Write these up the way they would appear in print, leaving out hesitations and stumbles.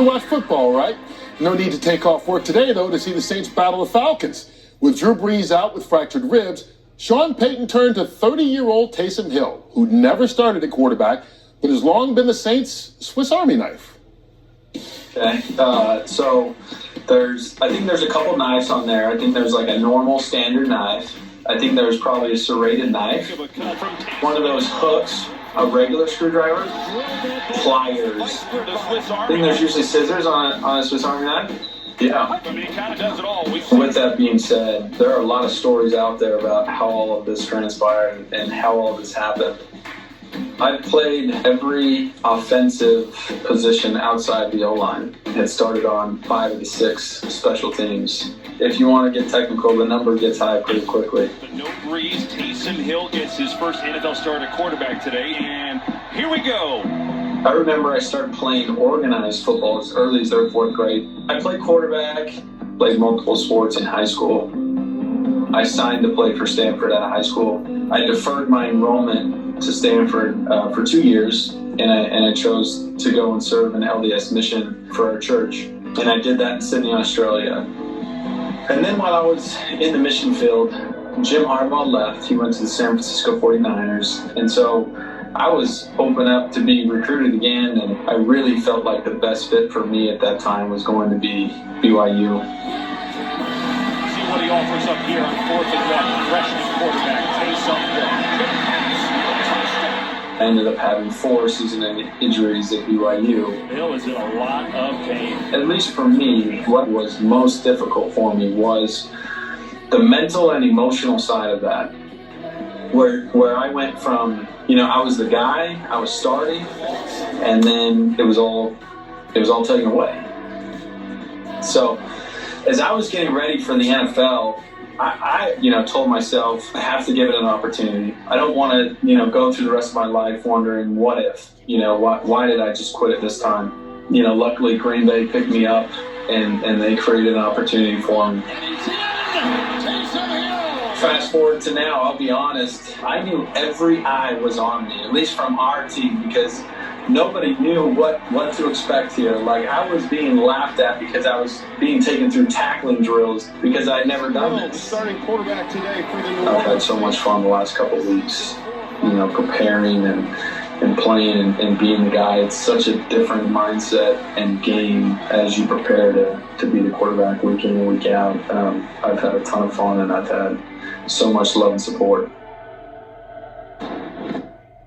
watch football, right? No need to take off work today, though, to see the Saints battle the Falcons. With Drew Brees out with fractured ribs, Sean Payton turned to 30-year-old Taysom Hill, who never started at quarterback, but has long been the Saints' Swiss Army knife. Okay, so I think there's a couple knives on there. I think there's like a normal standard knife. I think there's probably a serrated knife, one of those hooks, a regular screwdriver, pliers. I think there's usually scissors on a Swiss Army knife. Yeah. With that being said, there are a lot of stories out there about how all of this transpired and how all of this happened. I've played every offensive position outside the O-line. It started on 5 of the 6 special teams. If you want to get technical, the number gets high pretty quickly. But no Breeze, Taysom Hill gets his first NFL start at quarterback today, and here we go. I remember I started playing organized football as early as 3rd, 4th grade. I played quarterback, played multiple sports in high school. I signed to play for Stanford out of high school. I deferred my enrollment to Stanford for 2 years, and I chose to go and serve an LDS mission for our church. And I did that in Sydney, Australia. And then while I was in the mission field, Jim Harbaugh left. He went to the San Francisco 49ers. And so I was open up to be recruited again, and I really felt like the best fit for me at that time was going to be BYU. See what he offers up here on 4th and 1. Freshman quarterback Taysom Hill. I ended up having 4 season-ending injuries at BYU. Hill is in a lot of pain. At least for me, what was most difficult for me was the mental and emotional side of that. Where I went from, I was the guy, I was starting, and then it was all taken away. So as I was getting ready for the NFL, I told myself I have to give it an opportunity. I don't want to, go through the rest of my life wondering what if, why did I just quit at this time? Luckily Green Bay picked me up and they created an opportunity for me. Fast forward to now, I'll be honest, I knew every eye was on me, at least from our team, because nobody knew what to expect here. Like, I was being laughed at because I was being taken through tackling drills because I'd never done this. Starting quarterback today for the New I've had so much fun the last couple of weeks, preparing and playing and being the guy. It's such a different mindset and game as you prepare to be the quarterback week in and week out. I've had a ton of fun, and I've had so much love and support.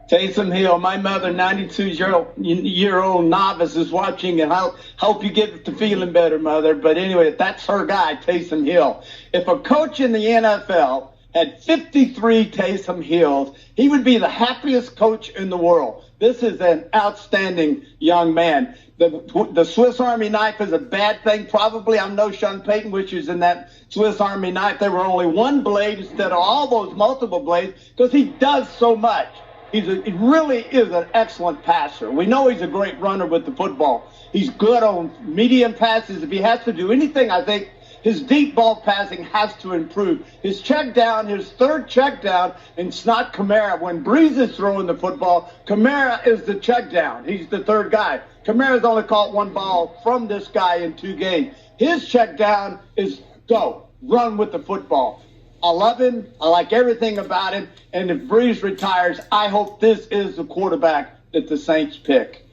Taysom Hill, my mother, 92-year-old novice, is watching, and I'll help you get to feeling better, mother. But anyway, that's her guy, Taysom Hill. If a coach in the NFL had 53 Taysom Hills, he would be the happiest coach in the world. This is an outstanding young man. The Swiss Army knife is a bad thing. Probably, I know Sean Payton wishes in that Swiss Army knife there were only one blade instead of all those multiple blades, because he does so much. He really is an excellent passer. We know he's a great runner with the football. He's good on medium passes. If he has to do anything, I think his deep ball passing has to improve. His check down, his 3rd check down, and it's not Kamara. When Breeze is throwing the football, Kamara is the check down. He's the 3rd guy. Kamara's only caught 1 ball from this guy in 2 games. His check down is go, run with the football. I love him. I like everything about him. And if Breeze retires, I hope this is the quarterback that the Saints pick.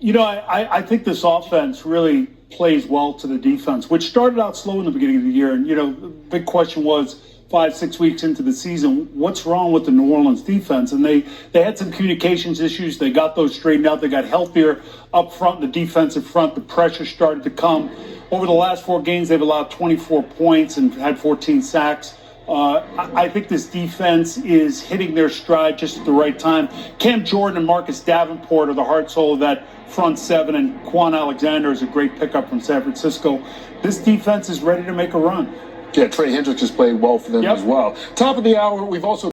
I think this offense really plays well to the defense, which started out slow in the beginning of the year. And, the big question was 5-6 weeks into the season, what's wrong with the New Orleans defense? And they had some communications issues. They got those straightened out. They got healthier up front, in the defensive front. The pressure started to come. Over the last 4 games, they've allowed 24 points and had 14 sacks. I think this defense is hitting their stride just at the right time. Cam Jordan and Marcus Davenport are the heart soul of that front 7, and Quan Alexander is a great pickup from San Francisco. This defense is ready to make a run. Yeah, Trey Hendricks has played well for them as well. Top of the hour, we've also